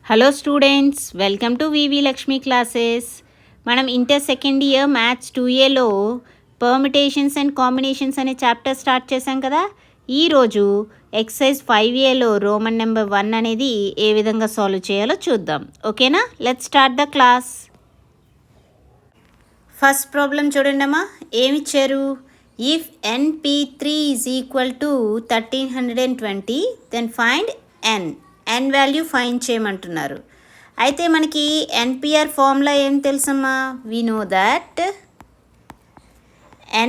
Hello students, welcome to VV Lakshmi classes. మనం inter second year maths 2Aలో permutations and combinations అనే chapter start చేశాం కదా. ఈరోజు ఎక్సర్సైజ్ 5Aలో రోమన్ నెంబర్ 1 అనేది ఏ విధంగా సాల్వ్ చేయాలో చూద్దాం. ఓకేనా? Let's start the class. First problem చూడండమ్మా, ఏమిచ్చారు? If NP3 is equal to 1320 then find n value find చేయమంటున్నారు. అయితే మనకి NPR ఫార్ములా ఏం తెలుసమ్మా? We know that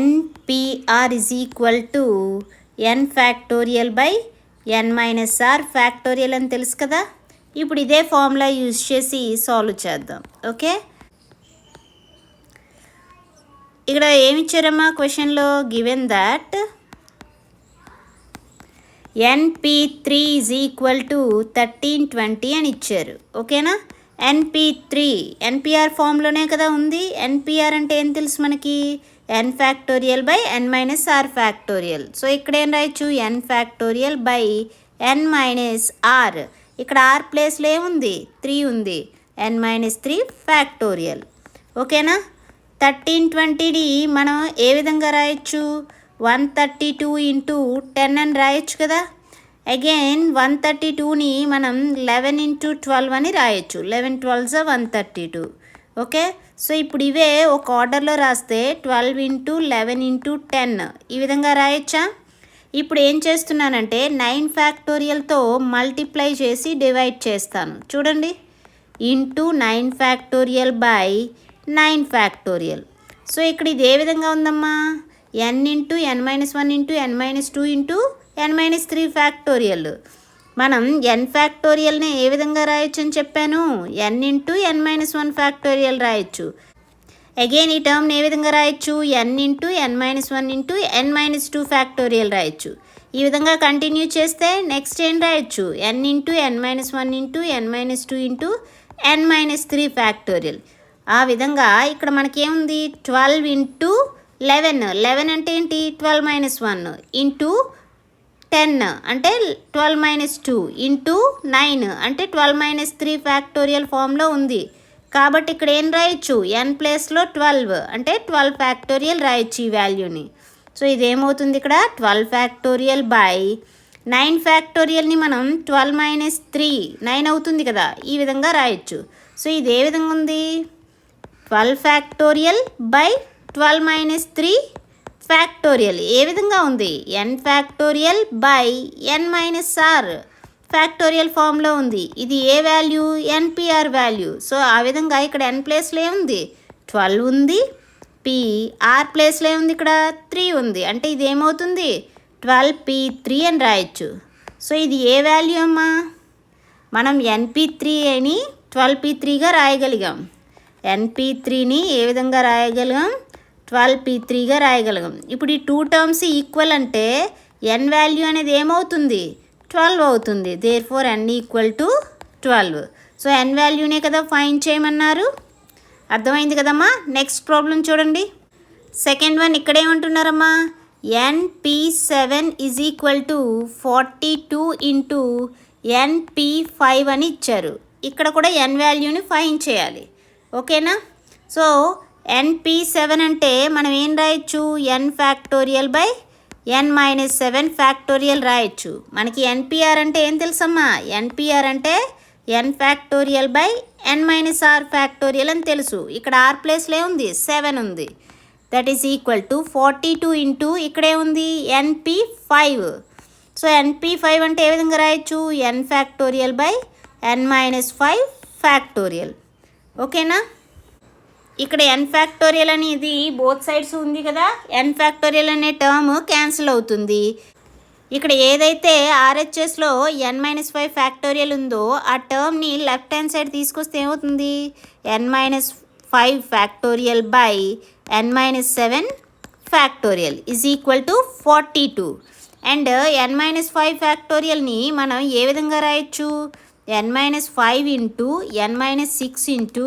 NPR is equal to n factorial by n minus r factorial అని తెలుసు కదా. ఇప్పుడు ఇదే ఫార్ములా యూజ్ చేసి సాల్వ్ చేద్దాం. ఓకే, ఇక్కడ ఏమిచ్చారమ్మా క్వశ్చన్లో? Given that NP3 is equal to 1320 అని ఇచ్చారు. ఓకేనా? NP3 NPR ఫామ్లోనే కదా ఉంది. NPR అంటే ఏం తెలుసు మనకి? n factorial by n minus r factorial. So ఇక్కడ ఏం రాయొచ్చు? n factorial by n minus r. ఇక్కడ r ప్లేస్లో ఏముంది? 3 ఉంది. n minus 3 factorial. ఓకేనా? 1320ని మనం ఏ విధంగా రాయొచ్చు? 132 ఇంటూ 10 అని రాయొచ్చు కదా. అగైన్ 132ని మనం 11 ఇంటూ 12 అని రాయొచ్చు. 11 12 132. ఓకే, సో ఇప్పుడు ఇవే ఒక ఆర్డర్లో రాస్తే 12 ఇంటూ 11 ఇంటూ 10 ఈ విధంగా రాయొచ్చా? ఇప్పుడు ఏం చేస్తున్నానంటే 9 ఫ్యాక్టోరియల్తో మల్టిప్లై చేసి డివైడ్ చేస్తాను. చూడండి, into 9 factorial by 9 factorial. So ఇక్కడ ఇది ఏ విధంగా ఉందమ్మా? n into n minus 1 into n minus 2 into n minus 3 factorial. మనం n ఫ్యాక్టోరియల్ని ఏ విధంగా రాయొచ్చు అని చెప్పాను? n into n minus 1 factorial రాయొచ్చు. అగైన్ ఈ టర్మ్ని ఏ విధంగా రాయొచ్చు? n into n minus 1 into n minus 2 factorial రాయొచ్చు. ఈ విధంగా కంటిన్యూ చేస్తే నెక్స్ట్ ఏం రాయొచ్చు? n into n minus 1 into n minus 2 into n minus 3 factorial. ఆ విధంగా ఇక్కడ మనకేముంది? 12 ఇంటూ 11 అంటే ఏంటి? 12 మైనస్ 1 ఇంటూ 10 అంటే 12 మైనస్ 2 ఇంటూ 9 అంటే 12 మైనస్ 3 ఫ్యాక్టోరియల్ ఫామ్లో ఉంది. కాబట్టి ఇక్కడ ఏం రాయొచ్చు? n ప్లేస్లో 12 అంటే 12 ఫ్యాక్టోరియల్ రాయొచ్చు ఈ వాల్యూని. సో ఇదేమవుతుంది? ఇక్కడ 12 ఫ్యాక్టోరియల్ బై 9 ఫ్యాక్టోరియల్ని మనం 12 మైనస్ 3 9 అవుతుంది కదా, ఈ విధంగా రాయొచ్చు. సో ఇది ఏ విధంగా ఉంది? 12 ఫ్యాక్టోరియల్ బై 12 మైనస్ 3 ఫ్యాక్టోరియల్ ఏ విధంగా ఉంది? n factorial by n minus r factorial ఫామ్లో ఉంది. ఇది ఏ వాల్యూ? NPR value. సో ఆ విధంగా ఇక్కడ n ప్లేస్లో ఏముంది? 12 ఉంది. r ప్లేస్లో ఏముంది? ఇక్కడ 3 ఉంది. అంటే ఇది ఏమవుతుంది? 12p3 అని రాయొచ్చు. సో ఇది ఏ వాల్యూ అమ్మా? మనం NP3 అని 12p3గా రాయగలిగాం. NP3ని ఏ విధంగా రాయగలిగాం? 12p3గా రాయగలిగాం. ఇప్పుడు ఈ 2 టర్మ్స్ ఈక్వల్ అంటే n వాల్యూ అనేది ఏమవుతుంది? 12 అవుతుంది. Therefore n equal to 12. So n వాల్యూనే కదా ఫైండ్ చేయమన్నారు. అర్థమైంది కదమ్మా. నెక్స్ట్ ప్రాబ్లం చూడండి. సెకండ్ వన్ ఇక్కడ ఏమంటున్నారమ్మా? NP7 is equal to 42 into NP5 అని ఇచ్చారు. ఇక్కడ కూడా n వాల్యూని ఫైండ్ చేయాలి. ఓకేనా? సో NP7 అంటే మనం ఏం రాయొచ్చు? n factorial by n minus 7 factorial రాయొచ్చు. మనకి NPR అంటే ఏం తెలుసమ్మా? NPR అంటే n factorial by n minus r factorial అని తెలుసు. ఇక్కడ r ప్లేస్లో ఉంది? 7 ఉంది. That is equal to 42 into ఇక్కడే ఉంది NP5. సో NP5 అంటే ఏ విధంగా రాయొచ్చు? n factorial by n minus 5 factorial. ఓకేనా? ఇక్కడ n ఫ్యాక్టోరియల్ అనేది బోత్ సైడ్స్ ఉంది కదా. n ఫ్యాక్టోరియల్ అనే టర్మ్ క్యాన్సిల్ అవుతుంది. ఇక్కడ ఏదైతే RHSలో n మైనస్ 5 ఫ్యాక్టోరియల్ ఉందో ఆ టర్మ్ని లెఫ్ట్ హ్యాండ్ సైడ్ తీసుకొస్తే ఏమవుతుంది? n minus 5 factorial by n minus 7 factorial is equal to 42. And n minus 5 ఫ్యాక్టోరియల్ని మనం ఏ విధంగా రాయొచ్చు? n minus 5 into n minus 6 into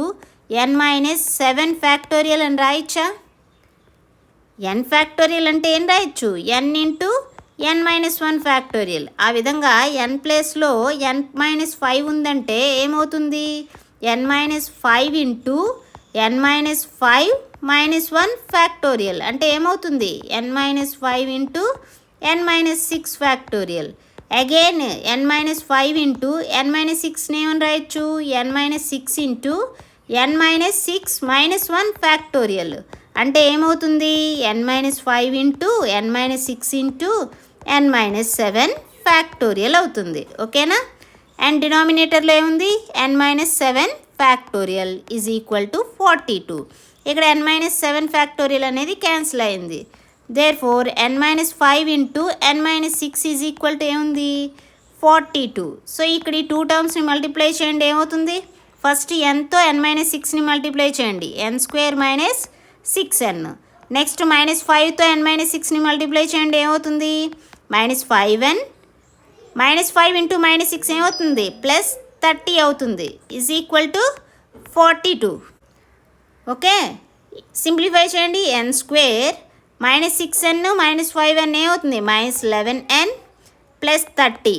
n minus 7 factorial అని రాయొచ్చా? n ఫ్యాక్టోరియల్ అంటే ఏం రాయొచ్చు? n into n-1 factorial. ఆ విధంగా n ప్లేస్లో n-5 ఉందంటే ఏమవుతుంది? n-5 ఇంటూ n-5 -1 ఫ్యాక్టోరియల్ అంటే ఏమవుతుంది? n-5 into n-6 factorial. Again n-5 into n-6 ఏమని రాయొచ్చు? n-6 ఇంటూ n-6 -1 ఫ్యాక్టోరియల్ అంటే ఏమవుతుంది? n-5 into n-6 into n-7 factorial అవుతుంది. ఓకేనా? అండ్ డినామినేటర్లో ఏముంది? n-7 factorial is equal to 42. ఇక్కడ n-7 ఫ్యాక్టోరియల్ అనేది క్యాన్సిల్ అయింది. Therefore n-5 into n-6 is equal to ఏముంది? 42. సో ఇక్కడ ఈ 2 టర్మ్స్ని మల్టిప్లై చేయండి, ఏమవుతుంది? ఫస్ట్ nతో n-6ని మల్టిప్లై చేయండి, n² - 6n. నెక్స్ట్ -5తో n-6ని మల్టిప్లై చేయండి, ఏమవుతుంది? -5n. -5 ఇంటూ -6 ఏమవుతుంది? +30 అవుతుంది, is equal to 42. Okay, simplify చేయండి. n² -6n -5n ఏమవుతుంది? -11n +30.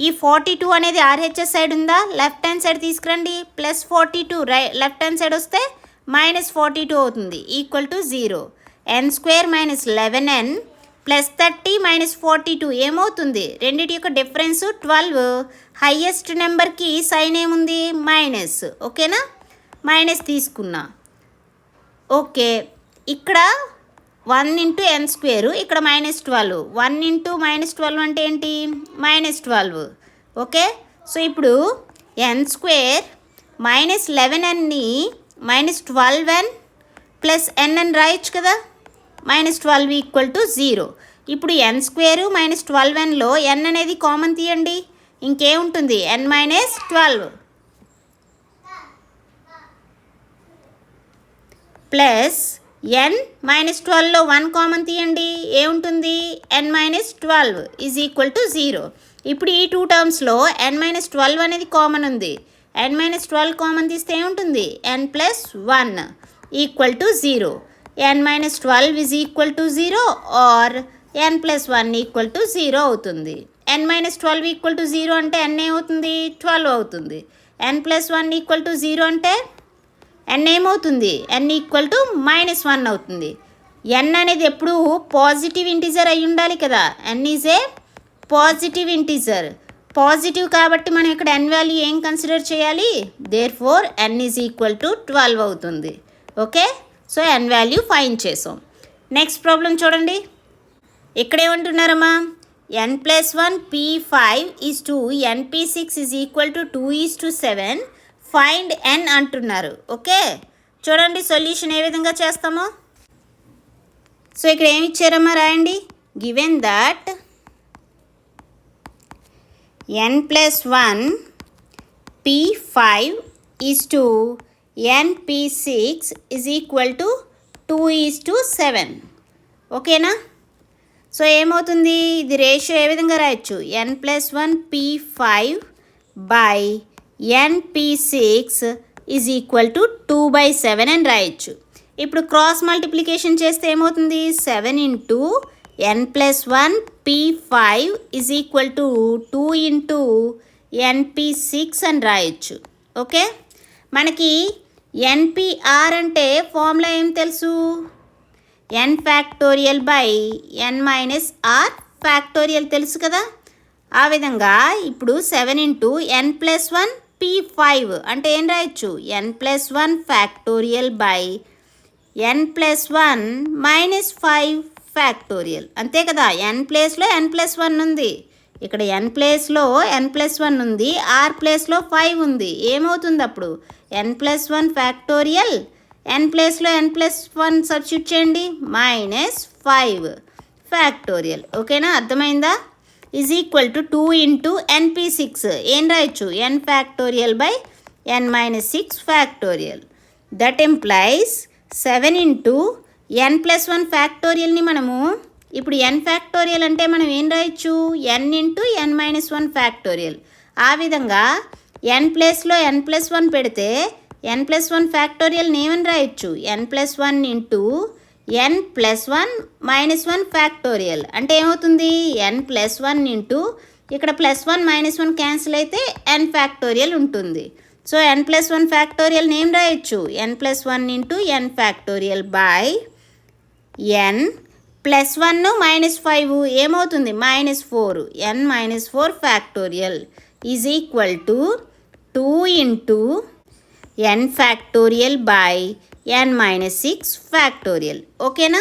ఈ 42 అనేది RHS సైడ్ ఉందా? లెఫ్ట్ హ్యాండ్ సైడ్ తీసుకురండి. +42 లెఫ్ట్ హ్యాండ్ సైడ్ వస్తే -42 అవుతుంది, ఈక్వల్ టు 0. n² -11n +30 -42 ఏమవుతుంది? రెండింటి యొక్క డిఫరెన్స్ 12. హైయెస్ట్ నెంబర్కి సైన్ ఏముంది? మైనస్. ఓకేనా? మైనస్ తీసుకున్నా. ఓకే, ఇక్కడ 1 ఇంటూ n², ఇక్కడ -12. 1 ఇంటూ -12 అంటే ఏంటి? -12. ఓకే, సో ఇప్పుడు n² -11nని -12n +n అని రాయొచ్చు కదా. -12 ఈక్వల్ టు 0. ఇప్పుడు n² -12nలో n అనేది కామన్ తీయండి, ఇంకేముంటుంది? n-12 ప్లస్ n-12లో 1 కామన్ తీయండి, ఏముంటుంది? n-12 is equal to 0. ఇప్పుడు ఈ 2 టర్మ్స్లో n-12 అనేది కామన్ ఉంది. n-12 కామన్ తీస్తే ఏముంటుంది? n+1 equal to 0. n-12 is equal to 0 or n+1 equal to 0 అవుతుంది. n-12 ఈక్వల్ టు 0 అంటే n ఏమవుతుంది? 12 అవుతుంది. n+1 ఈక్వల్ టు 0 అంటే n ఏమవుతుంది? n ఈక్వల్ టు -1 అవుతుంది. n అనేది ఎప్పుడు పాజిటివ్ ఇంటిజర్ అయి ఉండాలి కదా. n is a positive integer. Positive కాబట్టి మనం ఇక్కడ n వాల్యూ ఏం కన్సిడర్ చేయాలి? Therefore n is equal to 12 అవుతుంది. Okay, so n value find చేసాం. నెక్స్ట్ ప్రాబ్లం చూడండి. ఇక్కడ ఏమంటున్నారమ్మా? n+1 p5 is to np6 is equal to 2:7. Find n అంటున్నారు. ఓకే, చూడండి సొల్యూషన్ ఏ విధంగా చేస్తామో. సో ఇక్కడ ఏమి ఇచ్చారమ్మా? రాయండి. Given that n+1 p5 is to np6 is equal to 2:7. ఓకేనా? సో ఏమవుతుంది? ఇది రేషియో ఏ విధంగా రాయొచ్చు? n+1 p5 by np6 is equal to 2/7 అని రాయొచ్చు. ఇప్పుడు క్రాస్ మల్టిప్లికేషన్ చేస్తే ఏమవుతుంది? 7 into n+1 p5 is equal to 2 into np6 అని రాయొచ్చు. ఓకే, మనకి npr అంటే ఫార్ములా ఏం తెలుసు? n factorial by n-r factorial తెలుసు కదా. ఆ విధంగా ఇప్పుడు 7 ఇంటూ n+1 p5 అంటే ఏం రాయొచ్చు? n+1 factorial by n+1 -5 factorial. అంతే కదా. n ప్లేస్లో n+1 ఉంది, ఇక్కడ n ప్లేస్లో n+1 ఉంది, r ప్లేస్లో 5 ఉంది. ఏమవుతుంది అప్పుడు? n+1 ఫ్యాక్టోరియల్, n ప్లేస్లో n+1 సబ్స్టిట్యూట్ చేయండి, -5 ఫ్యాక్టోరియల్. ఓకేనా? అర్థమైందా? Is equal to 2 into np6 ఏం రాయొచ్చు? n factorial by n-6 factorial. That implies 7 into n+1 ఫ్యాక్టోరియల్ని మనము ఇప్పుడు n ఫ్యాక్టోరియల్ అంటే మనం ఏం రాయొచ్చు? n into n-1 factorial. ఆ విధంగా n ప్లేస్లో n+1 పెడితే n+1 ఫ్యాక్టోరియల్ని ఏమని రాయొచ్చు? n+1 ఇంటూ n+1 -1 ఫ్యాక్టోరియల్ అంటే ఏమవుతుంది n+1 ఇంటూ ఇక్కడ +1 -1 క్యాన్సిల్ అయితే n ఫ్యాక్టోరియల్ ఉంటుంది. సో n+1 ఫ్యాక్టోరియల్ నేమ్ రాయొచ్చు n+1 into n factorial by n +1 -5 ఏమవుతుంది -4 n-4 factorial is equal to 2 into n factorial by n-6 factorial. ఓకేనా?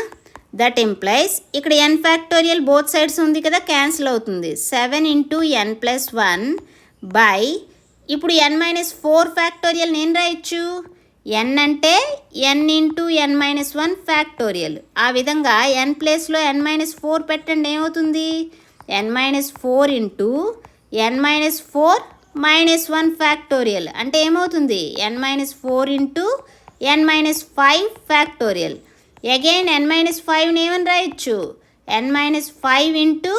దట్ ఇంప్లైస్ ఇక్కడ n factorial both sides ఉంది కదా, cancel అవుతుంది. 7 into n+1 by ఇప్పుడు n-4 factorial నేను రాయొచ్చు n అంటే n ఇంటూ n-1 ఫ్యాక్టోరియల్. ఆ విధంగా n ప్లేస్లో n-4 పెట్టండి, ఏమవుతుంది n-4 ఇంటూ n-4 -1 ఫ్యాక్టోరియల్ అంటే ఏమవుతుంది n-4 into n-5 factorial. Again n-5 ఏమని రాయొచ్చు n-5 ఇంటూ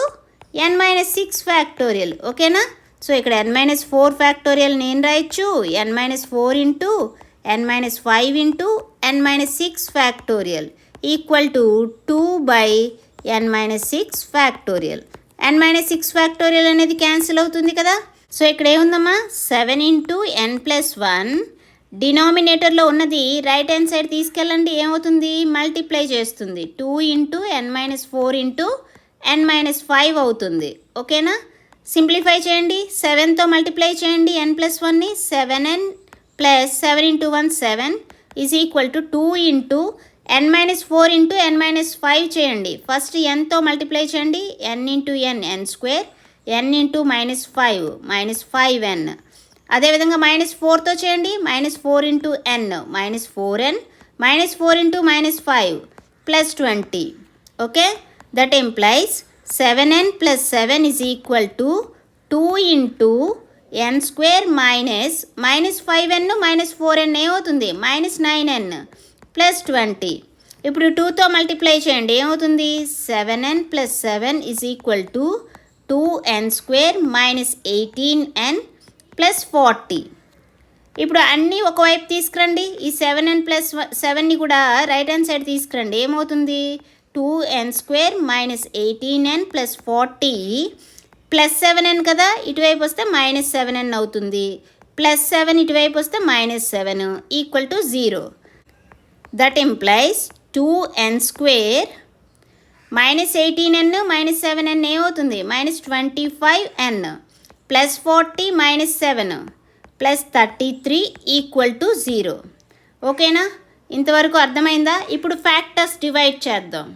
n-6 ఫ్యాక్టోరియల్. ఓకేనా? సో ఇక్కడ n-4 ఫ్యాక్టోరియల్ నేను రాయొచ్చు n-4 into n-5 into n-6 factorial equal to 2 by n-6 factorial. n-6 factorial అనేది క్యాన్సిల్ అవుతుంది కదా. సో ఇక్కడ ఏముందమ్మా 7 ఇంటూ n+1 డినామినేటర్లో ఉన్నది రైట్ హ్యాండ్ సైడ్ తీసుకెళ్ళండి, ఏమవుతుంది మల్టిప్లై చేస్తుంది 2 ఇంటూ n-4 ఇంటూ n-5 అవుతుంది. ఓకేనా? సింప్లిఫై చేయండి, 7తో మల్టిప్లై చేయండి n+1ని 7n plus 7 into 1 7 is equal to 2 into n-4 into n-5 చేయండి. ఫస్ట్ nతో మల్టిప్లై చేయండి n into n square n into -5 -5n. అదేవిధంగా -4తో చేయండి -4 into n -4n -4 into -5 plus 20. Okay? That implies 7n plus 7 is equal to 2 into n square -5n -4n ఏమవుతుంది -9n plus 20. ఇప్పుడు 2తో multiply చేయండి, ఏమవుతుంది 7n plus 7 is equal to 2n square -18n plus 40. ఇప్పుడు అన్నీ ఒకవైపు తీసుకురండి, ఈ 7n ప్లస్ 7ని కూడా రైట్ హ్యాండ్ సైడ్ తీసుకురండి, ఏమవుతుంది 2n square -18n plus 40 plus 7n కదా, ఇటువైపు వస్తే -7n అవుతుంది, ప్లస్ 7 ఇటువైపు వస్తే -7 equal to 0. That implies 2n square -18n -7n ఏమవుతుంది -25n plus 40 -7 plus 33 equal to 0. ఓకేనా? ఇంతవరకు అర్థమైందా? ఇప్పుడు ఫ్యాక్టర్స్ డివైడ్ చేద్దాం.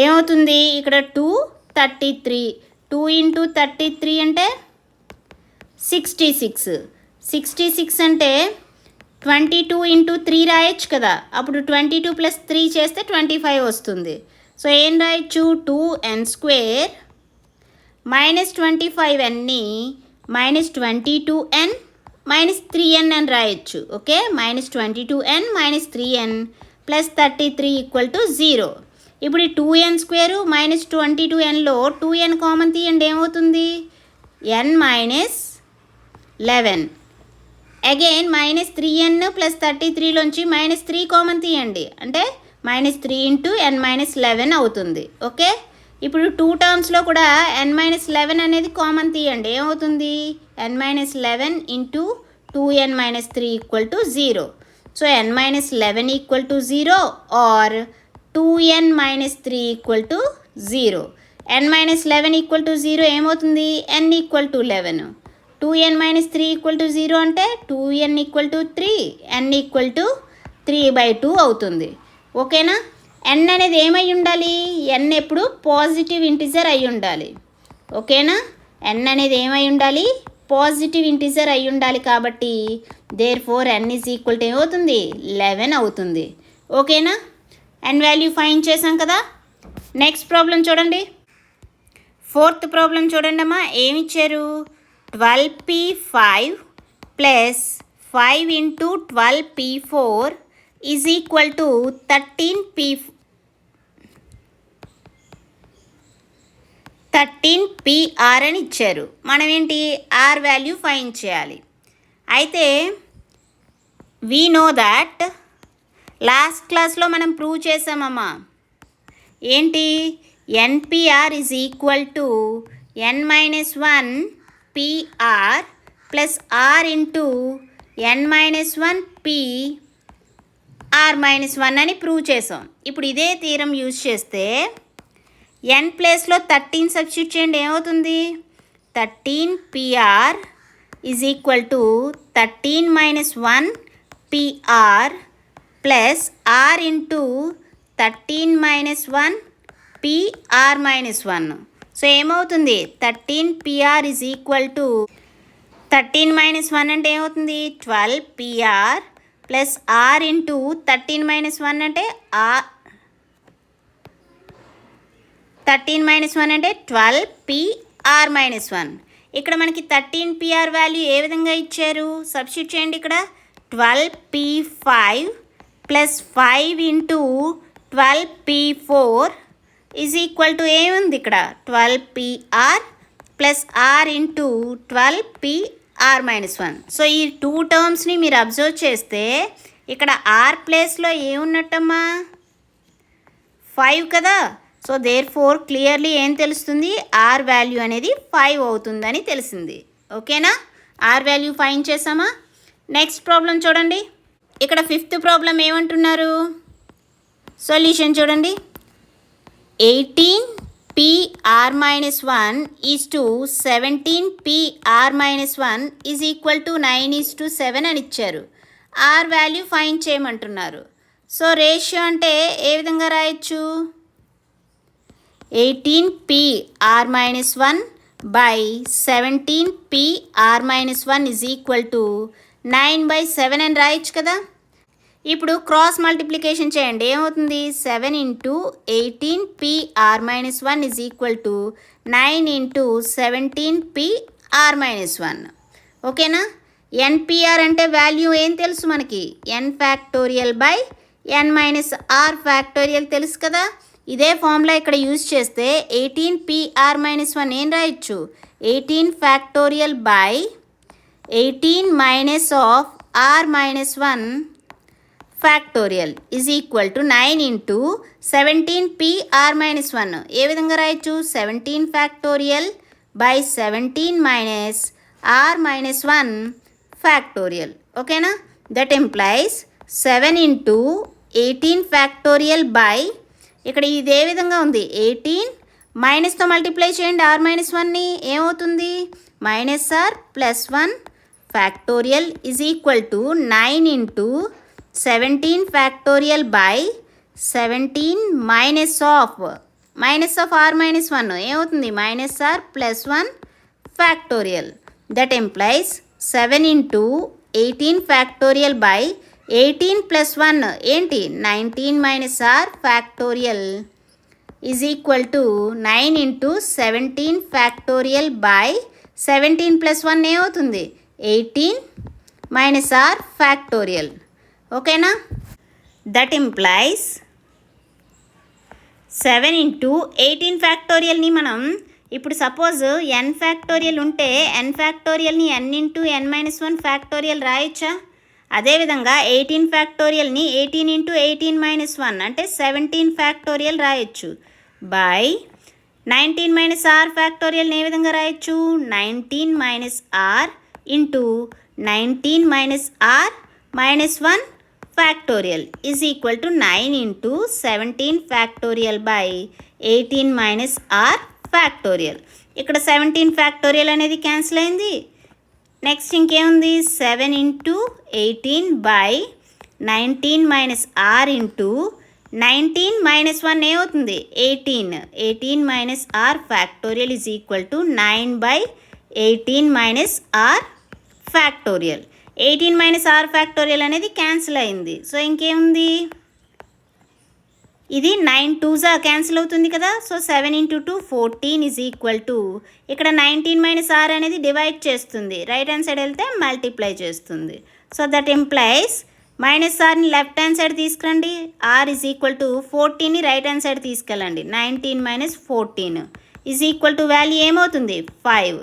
ఏమవుతుంది ఇక్కడ 2 33 2 ఇంటూ 33 అంటే 66 అంటే 22 ఇంటూ 3 రాయొచ్చు కదా, అప్పుడు 22 ప్లస్ 3 చేస్తే 25 వస్తుంది. సో ఏం రాయొచ్చు 2n స్క్వేర్ -25nని -22n -3n అని రాయొచ్చు. Okay? -22n -3n plus 33 equal to 0. ఇప్పుడు ఈ 2n స్క్వేరు -22nలో 2n కామన్ తీయండి, ఏమవుతుంది n-11. Again -3n plus 33లోంచి -3 common తీయండి, అంటే -3 ఇంటూ n-11 అవుతుంది. ఓకే? ఇప్పుడు 2 టర్మ్స్లో కూడా n-11 అనేది కామన్ తీయండి, ఏమవుతుంది n-11 into 2n-3 equal to 0. So n-11 equal to 0 or 2n-3 equal to 0. n-11 equal to 0 ఏమవుతుంది n equal to 11. 2n-3 equal to 0 అంటే 2n equal to 3 n equal to 3/2 అవుతుంది. ఓకేనా? n అనేది ఏమై ఉండాలి n ఎప్పుడు పాజిటివ్ ఇంటిజర్ అయి ఉండాలి. ఓకేనా? n అనేది ఏమై ఉండాలి పాజిటివ్ ఇంటిజర్ అయి ఉండాలి, కాబట్టి therefore n is equal to ఏమవుతుంది 11 అవుతుంది. ఓకేనా? n వాల్యూ ఫైండ్ చేసాం కదా. నెక్స్ట్ ప్రాబ్లం చూడండి, 4th ప్రాబ్లం చూడండి అమ్మా. ఏమి ఇచ్చారు 12p5 plus 5 into 12p4 is equal to 13p. 13PR అని ఇచ్చారు. మనం ఏంటి ఆర్ వాల్యూ ఫైండ్ చేయాలి. అయితే వీ నో దాట్ లాస్ట్ క్లాస్లో మనం ప్రూవ్ చేసామమ్మా. ఏంటి n P r is equal to n-1 PR plus r into n-1 P R-1 అని ప్రూవ్ చేసాం. ఇప్పుడు ఇదే థీరం యూజ్ చేస్తే n ప్లేస్లో 13 సబ్స్టిట్యూట్ చేయండి, ఏమవుతుంది 13PR is equal to 13-1 PR plus r into 13-1 PR-1. So ఏమవుతుంది 13PR ఈజ్ ఈక్వల్ టు 13-1 అంటే ఏమవుతుంది 12PR ప్లస్ ఆర్ ఇంటూ 13-1 అంటే 13-1 అంటే 12PR-1. ఇక్కడ మనకి 13PR వాల్యూ ఏ విధంగా ఇచ్చారు, సబ్స్టిట్యూట్ చేయండి. ఇక్కడ 12P5 plus 5 into 12P4 is equal to ఏముంది ఇక్కడ 12PR plus r into 12PR-1. So ఈ టూ టర్మ్స్ని మీరు అబ్జర్వ్ చేస్తే ఇక్కడ ఆర్ ప్లేస్లో ఏమున్నట్టమ్మా 5 కదా. సో దేర్ ఫోర్ క్లియర్లీ ఏం తెలుస్తుంది ఆర్ వాల్యూ అనేది 5 అవుతుందని తెలిసింది. ఓకేనా, ఆర్ వాల్యూ ఫైండ్ చేసామా. నెక్స్ట్ ప్రాబ్లం చూడండి. ఇక్కడ 5th ప్రాబ్లం ఏమంటున్నారు, సొల్యూషన్ చూడండి. 18PR-1 is to 17PR-1 is equal to 9:7 అని ఇచ్చారు. ఆర్ వాల్యూ ఫైండ్ చేయమంటున్నారు. సో రేషియో అంటే ఏ విధంగా రాయొచ్చు 18PR-1 by 17PR-1 is equal to 9/7 అని రాయొచ్చు కదా. ఇప్పుడు క్రాస్ మల్టిప్లికేషన్ చేయండి, ఏమవుతుంది 7 into 18PR-1 is equal to 9 into 17PR-1. ఓకేనా. ఎన్పిఆర్ అంటే వాల్యూ ఏం తెలుసు మనకి n factorial by n-r factorial తెలుసు కదా. ఇదే ఫార్ములా ఇక్కడ యూజ్ చేస్తే 18PR-1 ఏం రాయొచ్చు 18 factorial by 18 minus of R-1 factorial is equal to 9 into 17PR-1. ఏ విధంగా రాయొచ్చు 17 factorial by 17 minus R-1 factorial. ఓకేనా, that implies 7 into 18 factorial by ఇక్కడ ఇది ఏ విధంగా ఉంది 18 మైనస్తో మల్టిప్లై చేయండి R-1ని, ఏమవుతుంది -R plus 1 factorial is equal to 9 into 17 factorial by 17 minus of R-1 ఏమవుతుంది -R plus 1 factorial. That implies 7 into 18 factorial by 18 plus 1 ఏంటి 19 minus R factorial is equal to 9 into 17 factorial by 17 plus 1 ఏమవుతుంది 18 minus R factorial. ఓకేనా, that implies 7 into 18 ఫ్యాక్టోరియల్ని మనం ఇప్పుడు suppose n factorial ఉంటే n ఫ్యాక్టోరియల్ని n into n-1 factorial రాయొచ్చా. అదేవిధంగా 18 ఫ్యాక్టోరియల్ని 18 into 18-1 అంటే 17 factorial రాయొచ్చు బై 19 మైనస్ R ఫ్యాక్టోరియల్ని ఏ విధంగా రాయొచ్చు 19 minus R into 19 minus R minus 1 factorial is equal to 9 into 17 factorial by 18 minus R factorial. ఇక్కడ 17 ఫ్యాక్టోరియల్ అనేది క్యాన్సిల్ అయింది. నెక్స్ట్ ఇంకేముంది 7 into 18 by 19 minus R into 19 minus 1 ఏమవుతుంది 18 minus R factorial is equal to 9/18 minus R factorial. 18 minus R factorial అనేది cancel అయింది. So ఇంకేముంది ఇది 9 2s cancel అవుతుంది కదా. So 7 into 2 14 is equal to ఇక్కడ 19 మైనస్ R అనేది డివైడ్ చేస్తుంది, రైట్ హ్యాండ్ సైడ్ వెళ్తే మల్టిప్లై చేస్తుంది. సో దట్ ఎంప్లైస్ మైనస్ ఆర్ని లెఫ్ట్ హ్యాండ్ సైడ్ తీసుకురండి, R ఈజ్ ఈక్వల్ టు 14ని రైట్ హ్యాండ్ సైడ్ తీసుకెళ్ళండి 19 minus 14 is equal to value ఏమవుతుంది 5.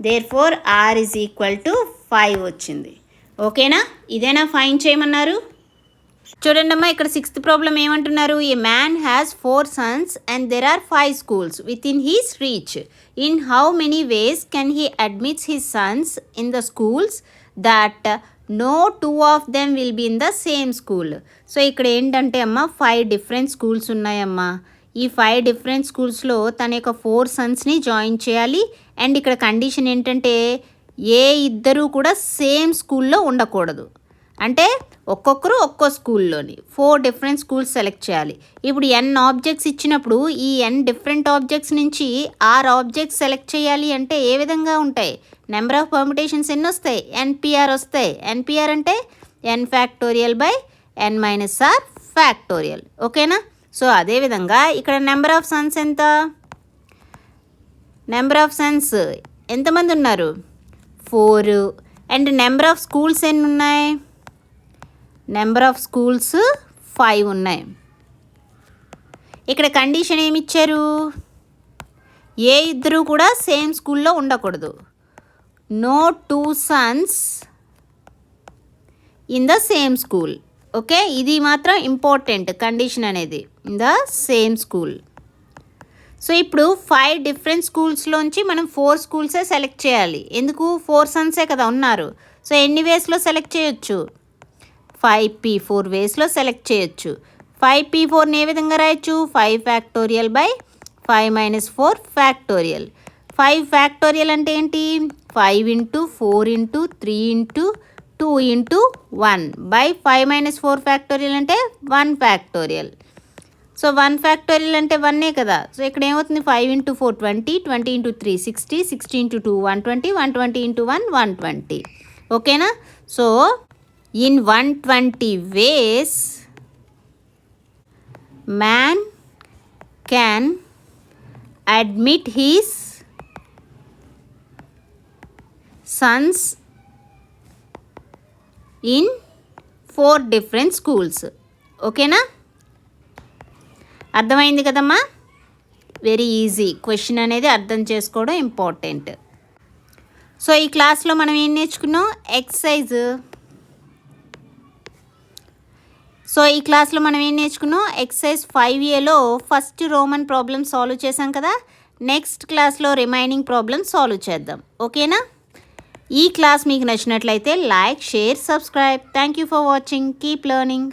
Therefore R is equal to 5 వచ్చింది. ఓకేనా, ఇదేనా ఫైండ్ చేయమన్నారు. చూడండి అమ్మా, ఇక్కడ 6th ప్రాబ్లం ఏమంటున్నారు. ఏ man has 4 sons and there are 5 schools within his reach. In how many ways can he admit his sons in the schools that no 2 of them will be in the same school? So ఇక్కడ ఏంటంటే అమ్మా 5 different schools ఉన్నాయమ్మా. ఈ 5 different స్కూల్స్లో తన యొక్క 4 సన్స్ని join చేయాలి. And ఇక్కడ కండిషన్ ఏంటంటే ఏ ఇద్దరు కూడా సేమ్ స్కూల్లో ఉండకూడదు. అంటే ఒక్కొక్కరు ఒక్కో స్కూల్లోని 4 డిఫరెంట్ స్కూల్స్ సెలెక్ట్ చేయాలి. ఇప్పుడు n ఆబ్జెక్ట్స్ ఇచ్చినప్పుడు ఈ n డిఫరెంట్ ఆబ్జెక్ట్స్ నుంచి 6 ఆబ్జెక్ట్స్ సెలెక్ట్ చేయాలి అంటే ఏ విధంగా ఉంటాయి. నెంబర్ ఆఫ్ పర్ముటేషన్స్ ఎన్ని వస్తాయి, NPR వస్తాయి. NPR అంటే n factorial by n minus r factorial. ఓకేనా. సో అదేవిధంగా ఇక్కడ నెంబర్ ఆఫ్ సన్స్ ఎంత, నెంబర్ ఆఫ్ సన్స్ ఎంతమంది ఉన్నారు 4. అండ్ నెంబర్ ఆఫ్ స్కూల్స్ ఎన్ని ఉన్నాయి, నెంబర్ ఆఫ్ స్కూల్స్ 5 ఉన్నాయి. ఇక్కడ కండిషన్ ఏమి ఇచ్చారు, ఏ ఇద్దరు కూడా సేమ్ స్కూల్లో ఉండకూడదు. No 2 sons in the same school. Okay, ఇది మాత్రం ఇంపార్టెంట్ కండిషన్ అనేది, in the same school. So ఇప్పుడు 5 డిఫరెంట్ స్కూల్స్లోంచి మనం 4 స్కూల్సే సెలెక్ట్ చేయాలి. ఎందుకు 4 సన్సే కదా ఉన్నారు. సో ఎన్ని వేస్లో సెలెక్ట్ చేయొచ్చు, 5p4 వేస్లో సెలెక్ట్ చేయొచ్చు. 5p4ని ఏ విధంగా రాయొచ్చు, 5 factorial by 5 minus 4 factorial. 5 factorial అంటే ఏంటి, 5 into 4 into 3 into 2 into 1 by 5 minus 4 factorial అంటే 1 ఫ్యాక్టోరియల్. సో 1 ఫ్యాక్టోరియల్ అంటే 1ఏ కదా. సో ఇక్కడ ఏమవుతుంది 5 ఇంటూ 4 20, 20 ఇంటూ 3 60, 60 ఇంటూ 2 120, 120 ఇంటూ 1 120. ఓకేనా. So in 120 ways man can admit his sons in 4 different schools. ఓకేనా, అర్థమైంది కదమ్మా. వెరీ ఈజీ క్వశ్చన్ అనేది అర్థం చేసుకోవడం ఇంపార్టెంట్. సో ఈ క్లాస్లో మనం ఏం నేర్చుకున్నాం, ఎక్సర్సైజ్. సో ఈ క్లాస్లో మనం ఏం నేర్చుకున్నాం, ఎక్సర్సైజ్ 5Aలో ఫస్ట్ రోమన్ ప్రాబ్లమ్ సాల్వ్ చేసాం కదా. నెక్స్ట్ క్లాస్లో రిమైనింగ్ ప్రాబ్లమ్ సాల్వ్ చేద్దాం. ఓకేనా. ఈ క్లాస్ మీకు నచ్చినట్లయితే like, share, subscribe. Thank you for watching. Keep learning.